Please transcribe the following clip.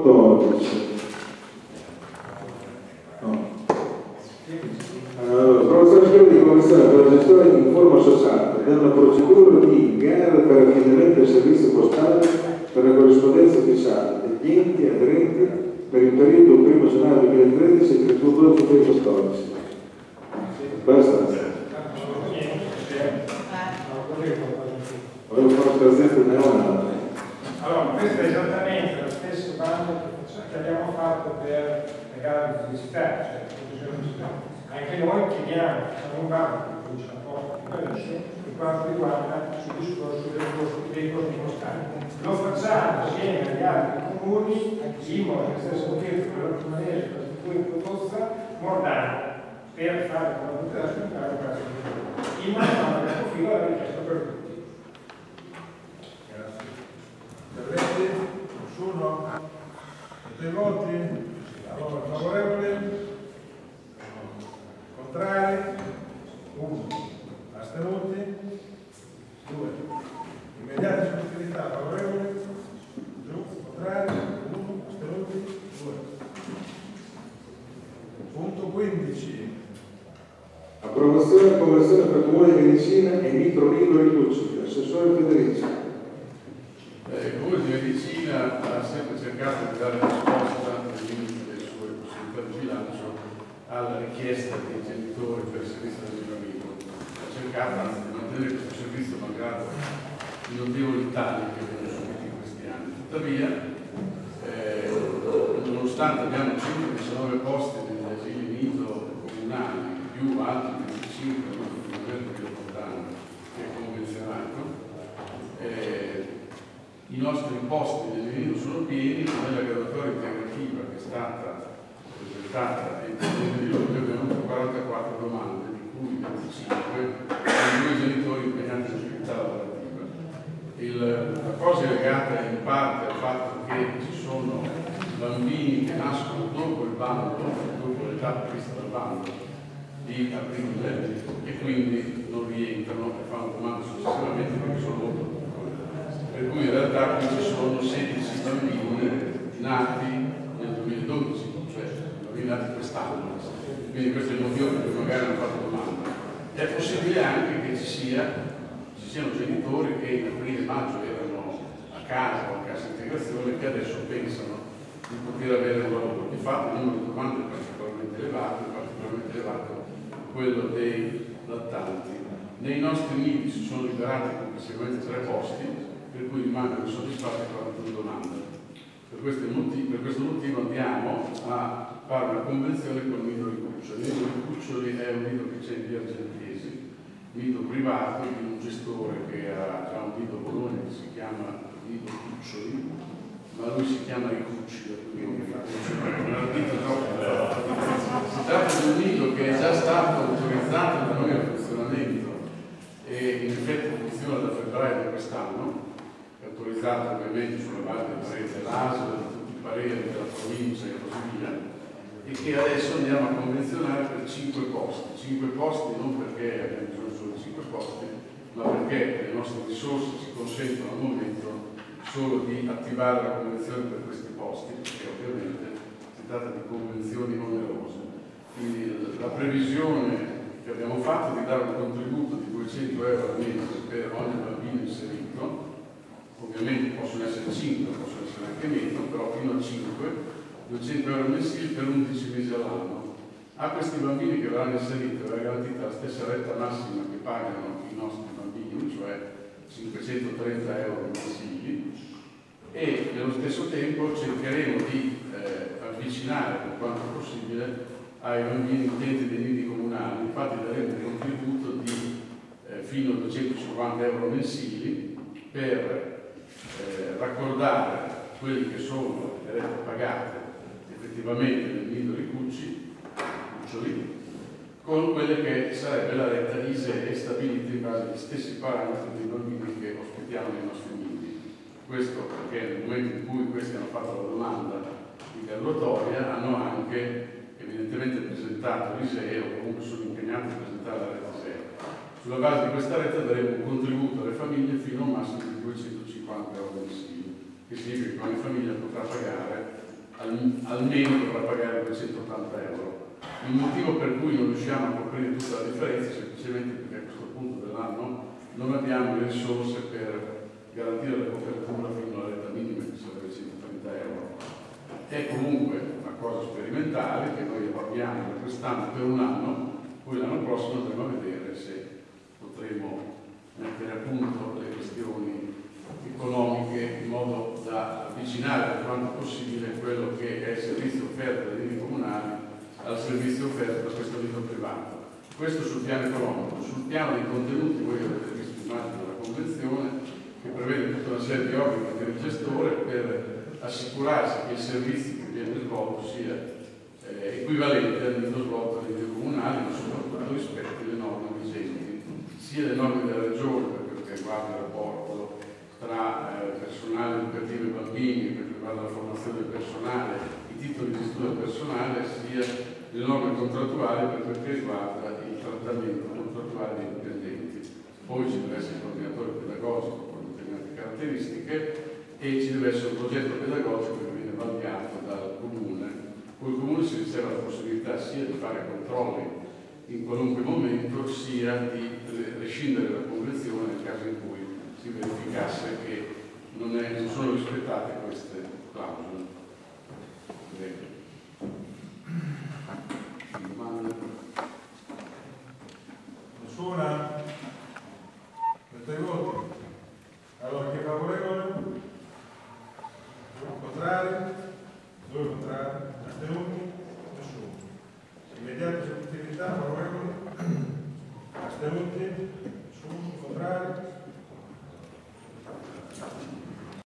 14. Approvazione di commissione per la gestione in forma sostanziale della procedura di gara per affidamento del servizio postale per la corrispondenza ufficiale degli enti aderenti per il periodo 1 gennaio 2013 e 31 gennaio 2014. Basta. Volevo fare un esempio neonale. Allora, questo è esattamente lo stesso bando che abbiamo fatto per le gare di pubblicità, cioè anche noi chiediamo, siamo un banco che produce la posta che parisce per quanto riguarda sul discorso dei costi postali. Lo facciamo assieme agli altri comuni in modo che stesso tempo per la maniera per cui proposta mordana per fare con la tutela sanitaria in modo che il profilo è richiesto per tutti. Interventi? Nessuno? Tutti i voti? Allora, favorevoli? Contrari? 1. Astenuti? 2. Immediata discontinuità, favorevoli? Giù? Contrari? 1. Astenuti? 2. Punto 15. Approvazione e conversione per Comune di Medicina e Nitro Ricucci. Assessore Federici. Il Comune di Medicina ha sempre cercato di dare risposta nei limiti delle sue possibilità di bilancio alla richiesta dei genitori per il servizio dell'asilo. Ha cercato anzi di mantenere questo servizio malgrado i notevoli tagli che abbiamo subito in questi anni. Tuttavia, nonostante abbiamo 119 posti negli asili nido comunali, più altri 25 che è convenzionato, i nostri posti dell'asilo sono pieni. Nella graduatoria integrativa che è stata presentata e di luglio abbiamo avuto 44 domande, di cui 25 con 2 genitori impegnati in attività lavorativa. La cosa è legata in parte al fatto che ci sono bambini che nascono dopo il bando, dopo l'età prevista dal bando di aprile, e quindi non rientrano e fanno domande successivamente perché sono molto piccoli. Per cui in realtà qui ci sono 16 bambini nati nel 2012, cioè bambini nati quest'anno. Quindi questo è il motivo per cui magari hanno fatto domanda. È possibile anche che ci siano genitori che in aprile e maggio erano a casa o a cassa integrazione che adesso pensano di poter avere un lavoro. Infatti il numero di domande è particolarmente elevato quello dei lattanti. Nei nostri nidi si sono liberati complessivamente 3 posti, per cui rimangono insoddisfatti 41 domande. Per questo motivo andiamo a fare una convenzione con il nido di Cuccioli. Il nido di Cuccioli è un nido che c'è in via Argentesi, nido privato di un gestore che ha già un nido a Bologna che si chiama Nido Cuccioli, ma lui si chiama Ricucci, quindi si tratta di un nido che è già stato autorizzato da noi al funzionamento e in effetti funziona da febbraio di quest'anno, è autorizzato ovviamente sulla base del parere dell'ASL, di tutti i pareri della provincia e così via, e che adesso andiamo a convenzionare per 5 posti. 5 posti non perché abbiamo bisogno solo di 5 posti, ma perché le nostre risorse ci consentono al momento solo di attivare la convenzione per questi posti, perché ovviamente si tratta di convenzioni onerose. Quindi la previsione che abbiamo fatto è di dare un contributo di 200 euro al mese per ogni bambino inserito. Ovviamente possono essere 5, possono essere anche meno, però fino a 5, 200 euro mensili per 11 mesi all'anno. A questi bambini che verranno inseriti verrà garantita la stessa retta massima che pagano i nostri bambini, cioè 530 euro mensili, e nello stesso tempo cercheremo di avvicinare per quanto possibile ai bambini utenti dei nidi comunali. Infatti daremo un contributo di fino a 250 euro mensili per raccordare quelli che sono le rette pagate effettivamente nel nido di Cuccioli con quelle che sarebbe la retta ISEE stabilita in base agli stessi parametri dei bambini che ospitiamo nei nostri nidi. Questo perché nel momento in cui questi hanno fatto la domanda di graduatoria hanno anche evidentemente presentato l'ISEE o comunque sono impegnati a presentare la retta ISEE. Sulla base di questa retta daremo un contributo alle famiglie fino a un massimo di 250 euro mensili, che significa che ogni famiglia potrà pagare almeno dovrà pagare 280 euro. Il motivo per cui non riusciamo a coprire tutta la differenza è semplicemente perché a questo punto dell'anno non abbiamo le risorse per garantire la copertura fino alla retta minima, che sarebbe 130 euro. È comunque una cosa sperimentale che noi abbiamo per quest'anno per un anno, poi l'anno prossimo andremo a vedere se potremo mettere a punto le questioni economiche in modo da avvicinare per quanto possibile quello che è il servizio offerto dai enti comunali al servizio offerto da questo ente privato. Questo sul piano economico. Sul piano dei contenuti, voi avete visto l'immagine della convenzione che prevede tutta una serie di obblighi per il gestore per assicurarsi che il servizio che viene svolto sia equivalente al livello svolto dagli enti comunali, ma soprattutto rispetto alle norme vigenti, sia le norme della regione per quello che riguarda il rapporto tra personale educativo e bambini, per quanto riguarda la formazione del personale, i titoli di studio personale, sia le norme contrattuali per quel che riguarda il trattamento contrattuale dei dipendenti. Poi ci deve essere il coordinatore pedagogico con determinate caratteristiche e ci deve essere un progetto pedagogico che viene vagliato dal comune. Poi il comune si riserva la possibilità sia di fare controlli in qualunque momento, sia di rescindere la convenzione nel caso in cui si verificasse che non sono rispettate queste clausole. Prego.